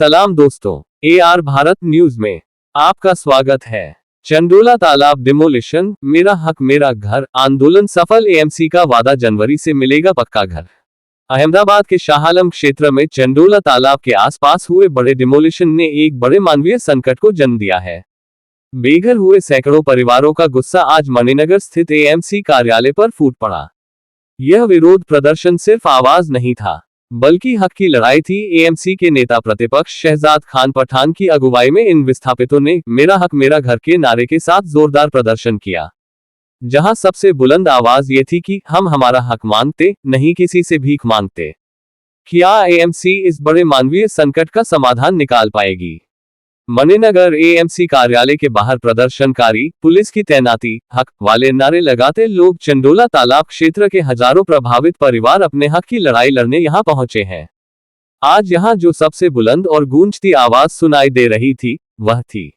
सलाम दोस्तों, AR Bharat news में आपका स्वागत है। चंडोला तालाब डिमोलिशन, मेरा हक मेरा घर आंदोलन सफल, AMC का वादा, जनवरी से मिलेगा पक्का घर। अहमदाबाद के शाह आलम क्षेत्र में चंडोला तालाब के आसपास हुए बड़े डिमोलिशन ने एक बड़े मानवीय संकट को जन्म दिया है। बेघर हुए सैकड़ों परिवारों का गुस्सा आज मणिनगर स्थित AMC कार्यालय पर फूट पड़ा। यह विरोध प्रदर्शन सिर्फ आवाज नहीं था, बल्कि हक की लड़ाई थी। AMC के नेता प्रतिपक्ष शहजाद खान पठान की अगुवाई में इन विस्थापितों ने मेरा हक मेरा घर के नारे के साथ जोरदार प्रदर्शन किया, जहां सबसे बुलंद आवाज ये थी कि हम हमारा हक मांगते, नहीं किसी से भीख मांगते। क्या AMC इस बड़े मानवीय संकट का समाधान निकाल पाएगी? मणिनगर AMC कार्यालय के बाहर प्रदर्शनकारी, पुलिस की तैनाती, हक वाले नारे लगाते लोग, चंडोला तालाब क्षेत्र के हजारों प्रभावित परिवार अपने हक की लड़ाई लड़ने यहां पहुंचे हैं। आज यहां जो सबसे बुलंद और गूंजती आवाज सुनाई दे रही थी, वह थी,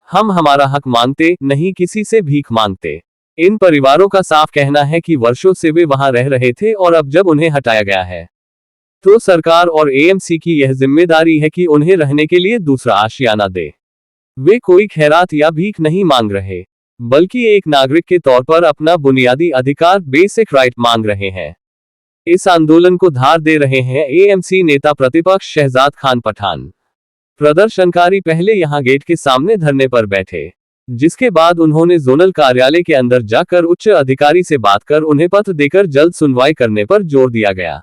हम हमारा हक मांगते, नहीं किसी से भीख मांगते। इन परिवारों का साफ कहना है कि वर्षों से वे वहां रह रहे थे और अब जब उन्हें हटाया गया है, तो सरकार और AMC की यह जिम्मेदारी है कि उन्हें रहने के लिए दूसरा आशियाना दे। वे कोई खैरात या भीख नहीं मांग रहे, बल्कि एक नागरिक के तौर पर अपना बुनियादी अधिकार, बेसिक राइट मांग रहे हैं। इस आंदोलन को धार दे रहे हैं AMC नेता प्रतिपक्ष शहजाद खान पठान। प्रदर्शनकारी पहले यहां गेट के सामने धरने पर बैठे, जिसके बाद उन्होंने जोनल कार्यालय के अंदर जाकर उच्च अधिकारी से बात कर उन्हें पत्र देकर जल्द सुनवाई करने पर जोर दिया गया।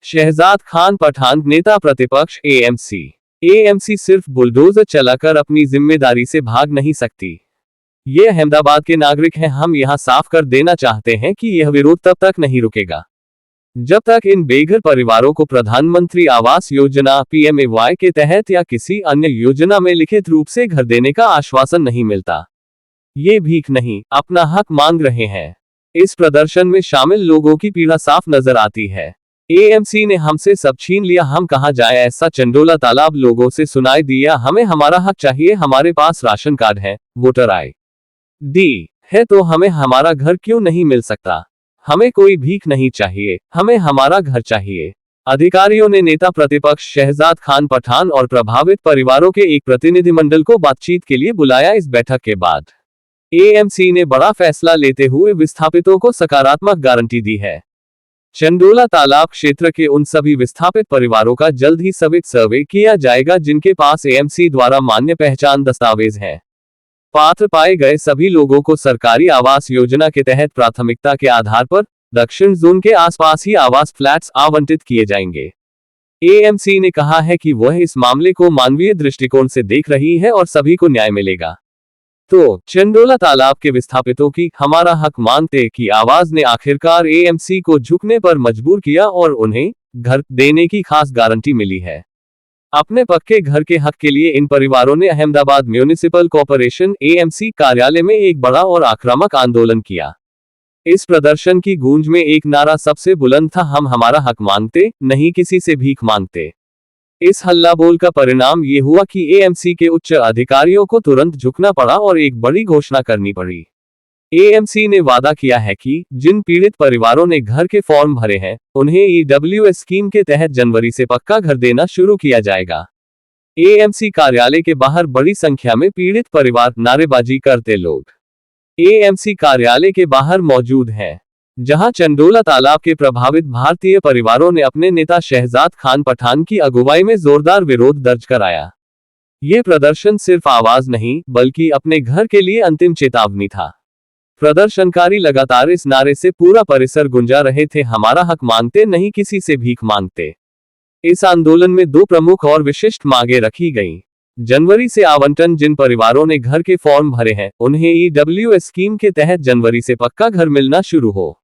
शहजाद खान पठान, नेता प्रतिपक्ष AMC सिर्फ बुलडोजर चलाकर अपनी जिम्मेदारी से भाग नहीं सकती। ये अहमदाबाद के नागरिक हैं। हम यहां साफ कर देना चाहते हैं कि यह विरोध तब तक नहीं रुकेगा जब तक इन बेघर परिवारों को प्रधानमंत्री आवास योजना PMAY के तहत या किसी अन्य योजना में लिखित रूप से घर देने का आश्वासन नहीं मिलता। ये भीख नहीं, अपना हक मांग रहे हैं। इस प्रदर्शन में शामिल लोगों की पीड़ा साफ नजर आती है। AMC ने हमसे सब छीन लिया, हम कहां जाएं, ऐसा चंडोला तालाब लोगों से सुनाई दिया। हमें हमारा हक चाहिए, हमारे पास राशन कार्ड है, वोटर ID है, तो हमें हमारा घर क्यों नहीं मिल सकता? हमें कोई भीख नहीं चाहिए, हमें हमारा घर चाहिए। अधिकारियों ने नेता प्रतिपक्ष शहजाद खान पठान और प्रभावित परिवारों के एक प्रतिनिधिमंडल को बातचीत के लिए बुलाया। इस बैठक के बाद AMC ने बड़ा फैसला लेते हुए विस्थापितों को सकारात्मक गारंटी दी है। चंडोला तालाब क्षेत्र के उन सभी विस्थापित परिवारों का जल्द ही सविक सर्वे किया जाएगा जिनके पास AMC द्वारा मान्य पहचान दस्तावेज है। पात्र पाए गए सभी लोगों को सरकारी आवास योजना के तहत प्राथमिकता के आधार पर दक्षिण जोन के आसपास ही आवास फ्लैट्स आवंटित किए जाएंगे। AMC ने कहा है कि वह इस मामले को मानवीय दृष्टिकोण से देख रही है और सभी को न्याय मिलेगा। तो चंडोला तालाब के विस्थापितों की हमारा हक मांगते की आवाज ने आखिरकार AMC को झुकने पर मजबूर किया और उन्हें घर देने की खास गारंटी मिली है। अपने पक्के घर के हक के लिए इन परिवारों ने अहमदाबाद म्युनिसिपल कॉर्पोरेशन AMC कार्यालय में एक बड़ा और आक्रामक आंदोलन किया। इस प्रदर्शन की गूंज में एक नारा सबसे बुलंद था, हम हमारा हक मांगते, नहीं किसी से भीख मांगते। इस हल्लाबोल का परिणाम ये हुआ कि AMC के उच्च अधिकारियों को तुरंत झुकना पड़ा और एक बड़ी घोषणा करनी पड़ी। AMC ने वादा किया है कि जिन पीड़ित परिवारों ने घर के फॉर्म भरे हैं, उन्हें EWS स्कीम के तहत जनवरी से पक्का घर देना शुरू किया जाएगा। AMC कार्यालय के बाहर बड़ी संख्या में पीड़ित परिवार नारेबाजी करते लोग AMC कार्यालय के बाहर मौजूद हैं, जहां चंडोला तालाब के प्रभावित भारतीय परिवारों ने अपने नेता शहजाद खान पठान की अगुवाई में जोरदार विरोध दर्ज कराया। ये प्रदर्शन सिर्फ आवाज नहीं, बल्कि अपने घर के लिए अंतिम चेतावनी था। प्रदर्शनकारी लगातार इस नारे से पूरा परिसर गुंजा रहे थे, हमारा हक मांगते, नहीं किसी से भीख मांगते। इस आंदोलन में दो प्रमुख और विशिष्ट मांगे रखी गईं। जनवरी से आवंटन, जिन परिवारों ने घर के फॉर्म भरे हैं, उन्हें EWS स्कीम के तहत जनवरी से पक्का घर मिलना शुरू हो।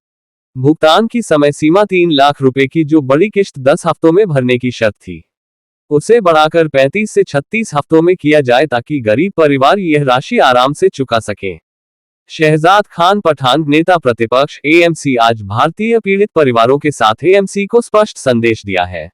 भुगतान की समय सीमा 3 लाख रुपए की, जो बड़ी किश्त 10 हफ्तों में भरने की शर्त थी, उसे बढ़ाकर 35 से 36 हफ्तों में किया जाए ताकि गरीब परिवार यह राशि आराम से चुका सके। शहजाद खान पठान, नेता प्रतिपक्ष AMC, आज भारतीय पीड़ित परिवारों के साथ AMC को स्पष्ट संदेश दिया है।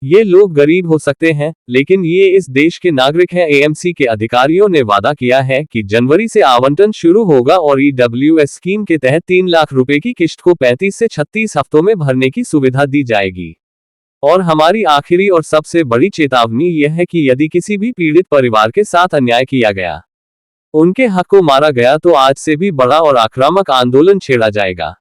ये लोग गरीब हो सकते हैं, लेकिन ये इस देश के नागरिक हैं। AMC के अधिकारियों ने वादा किया है कि जनवरी से आवंटन शुरू होगा और EWS स्कीम के तहत 3 लाख रुपए की किश्त को 35 से 36 हफ्तों में भरने की सुविधा दी जाएगी। और हमारी आखिरी और सबसे बड़ी चेतावनी यह है कि यदि किसी भी पीड़ित परिवार के साथ अन्याय किया गया, उनके हक को मारा गया, तो आज से भी बड़ा और आक्रामक आंदोलन छेड़ा जाएगा,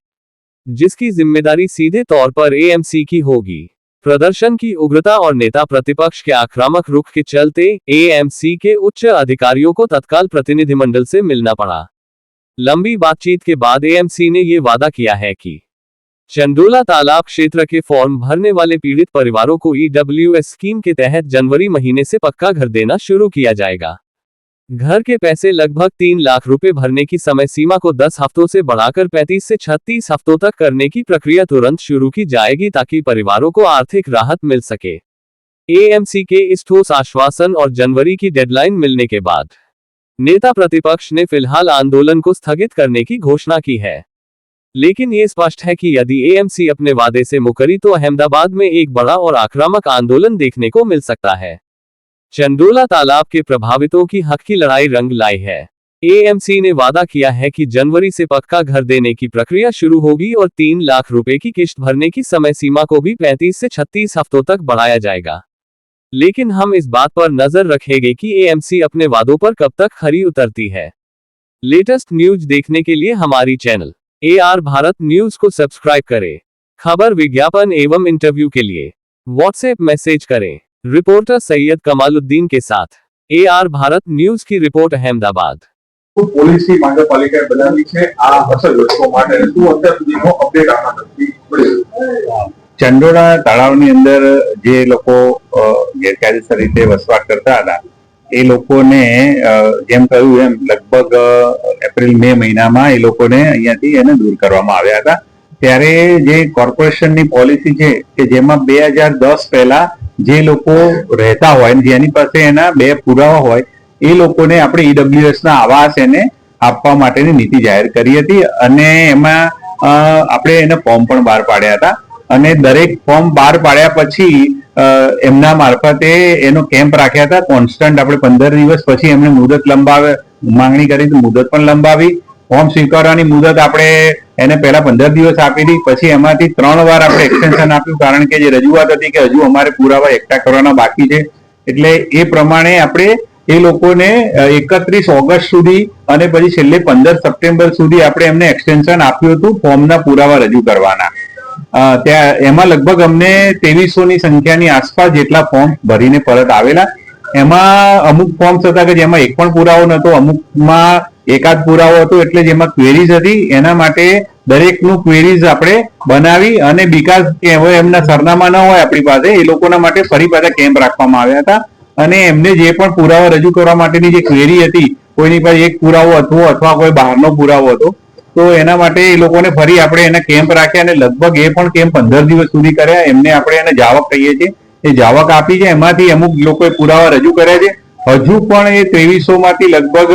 जिसकी जिम्मेदारी सीधे तौर पर एएमसी की होगी। प्रदर्शन की उग्रता और नेता प्रतिपक्ष के आक्रामक रुख के चलते एएमसी के उच्च अधिकारियों को तत्काल प्रतिनिधिमंडल से मिलना पड़ा। लंबी बातचीत के बाद एएमसी ने ये वादा किया है कि चंडोला तालाब क्षेत्र के फॉर्म भरने वाले पीड़ित परिवारों को ईडब्ल्यूएस स्कीम के तहत जनवरी महीने से पक्का घर देना शुरू किया जाएगा। घर के पैसे लगभग 3 लाख रुपए भरने की समय सीमा को 10 हफ्तों से बढ़ाकर 35 से 36 हफ्तों तक करने की प्रक्रिया तुरंत शुरू की जाएगी, ताकि परिवारों को आर्थिक राहत मिल सके। एएमसी के इस ठोस आश्वासन और जनवरी की डेडलाइन मिलने के बाद नेता प्रतिपक्ष ने फिलहाल आंदोलन को स्थगित करने की घोषणा की है। लेकिन ये स्पष्ट है कि यदि एएमसी अपने वादे से मुकरी तो अहमदाबाद में एक बड़ा और आक्रामक आंदोलन देखने को मिल सकता है। चंडोला तालाब के प्रभावितों की हक की लड़ाई रंग लाई है। एएमसी ने वादा किया है कि जनवरी से पक्का घर देने की प्रक्रिया शुरू होगी और 3 लाख रुपए की किश्त भरने की समय सीमा को भी 35 से 36 हफ्तों तक बढ़ाया जाएगा। लेकिन हम इस बात पर नजर रखेंगे कि एएमसी अपने वादों पर कब तक खरी उतरती है। लेटेस्ट न्यूज देखने के लिए हमारी चैनल AR भारत न्यूज को सब्सक्राइब करें। खबर, विज्ञापन एवं इंटरव्यू के लिए व्हाट्सएप मैसेज करें। रिपोर्टर सैयद कमालुद्दीन के साथ AR भारत न्यूज की रिपोर्ट, अहमदाबाद। તો પોલીસની મહાનગરપાલિકાએ બનાવી છે આ અસરગ્રસ્તો માટે શું અત્યાર સુધીનો અપડેટ આના તરફથી મળ્યો? ચંડોળા તળાવની અંદર જે લોકો ગેરકાયદેસર રીતે વસવાટ કરતા હતા એ લોકોને જેમ કહ્યું એમ લગભગ એપ્રિલ મે મહિનામાં એ લોકોને અહીંયાથી એને દૂર કરવામાં આવ્યા હતા। ત્યારે જે કોર્પોરેશનની પોલિસી છે કે જેમાં 2010 પહેલા જે લોકો રહેતા હોય જેની પાસે એના 2 પુરાવા હોય એ લોકોને આપણે ઈડબ્લ્યુએસ ના આવાસ એને આપવા માટેની નીતિ જાહેર કરી હતી અને એમાં આપણે એને ફોર્મ પણ બહાર પાડ્યા હતા અને દરેક ફોર્મ બહાર પાડ્યા પછી એમના મારફતે એનો કેમ્પ રાખ્યા હતા। કોન્સ્ટન્ટ આપણે 15 દિવસ પછી એમને મુદત લંબાવે માંગણી કરી તો મુદત પણ લંબાવી। ફોર્મ સ્વીકારવાની મુદત આપણે એને પહેલા 15 દિવસ આપી હતી, પછી એમાંથી 3 વાર આપણે એક્સટેન્શન આપ્યું, કારણ કે જે રજૂઆત હતી કે હજુ અમારે પુરાવા એકઠા કરવાના બાકી છે। એટલે એ પ્રમાણે આપણે એ લોકોને 31 ઓગસ્ટ સુધી અને પછી છેલ્લે 15 સપ્ટેમ્બર સુધી આપણે એમને એક્સટેન્શન આપ્યું હતું ફોર્મના પુરાવા રજૂ કરવાના। ત્યાં એમાં લગભગ અમને 2300ની સંખ્યાની આસપાસ જેટલા ફોર્મ ભરીને પરત આવેલા। એમાં અમુક ફોર્મ્સ હતા કે જેમાં એક પણ પુરાવો નહોતો, અમુકમાં એકાદ પુરાવો હતો, એટલે જેમાં ક્વેરીઝ હતી એના માટે દરેકનું ક્વેરીઝ આપણે બનાવી અને બીકાઝ હવે એમના સરનામા ન હોય આપણી પાસે એ લોકોના માટે ફરી પાછા કેમ્પ રાખવામાં આવ્યા હતા અને એમને જે પણ પુરાવા રજૂ કરવા માટેની જે ક્વેરી હતી, કોઈની પાસે એક પુરાવો હતો અથવા કોઈ બહારનો પુરાવો હતો, તો એના માટે એ લોકોને ફરી આપણે એના કેમ્પ રાખ્યા અને લગભગ એ પણ કેમ્પ 15 દિવસ સુધી કર્યા। એમને આપણે એને જાવક કહીએ છીએ, એ જાવક આપી છે। એમાંથી અમુક લોકોએ પુરાવા રજૂ કર્યા છે। હજુ પણ એ 2300 માંથી લગભગ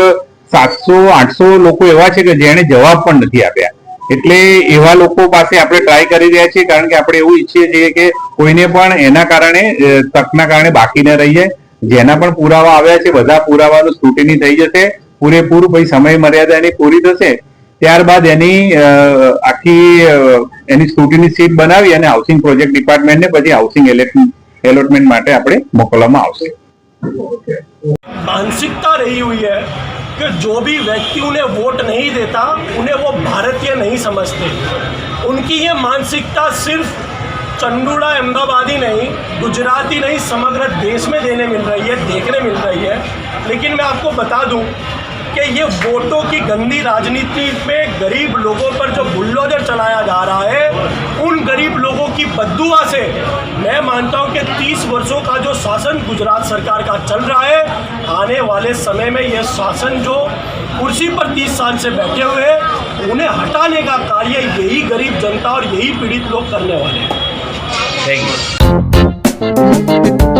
700-800 લોકો એવા છે કે જેણે જવાબ પણ નથી આપ્યા। એટલે એવા લોકો પાસે આપણે ટ્રાય કરી રહ્યા છીએ, કારણ કે આપણે એવું ઈચ્છીએ છીએ કે કોઈને પણ એના કારણે તકના કારણે બાકી ન રહી જાય। જેના પણ પુરાવા આવ્યા છે બધા પુરાવાનું સ્ક્રુટિની થઈ જશે પૂરેપૂરું, પછી સમય મર્યાદા એની પૂરી થશે, ત્યારબાદ એની આખી એની સ્ક્રુટિની સીટ બનાવી અને હાઉસિંગ પ્રોજેક્ટ ડિપાર્ટમેન્ટને પછી હાઉસિંગ એલોટમેન્ટ માટે આપણે મોકલવામાં આવશે। मानसिकता रही हुई है कि जो भी व्यक्ति उन्हें वोट नहीं देता उन्हें वो भारतीय नहीं समझते। उनकी ये मानसिकता सिर्फ चंडोला अहमदाबादी नहीं, गुजराती नहीं, समग्र देश में देने मिल रही है, देखने मिल रही है। लेकिन मैं आपको बता दूं कि ये वोटों की गंदी राजनीति पे गरीब लोगों पर जो बुलडोजर चलाया जा रहा है, उन गरीब लोगों की बद्दुआ से मैं मानता हूं कि 30 वर्षों का जो शासन गुजरात सरकार का चल रहा है, आने वाले समय में ये शासन जो कुर्सी पर 30 साल से बैठे हुए हैं, उन्हें हटाने का कार्य यही गरीब जनता और यही पीड़ित लोग करने वाले हैं। Thank you.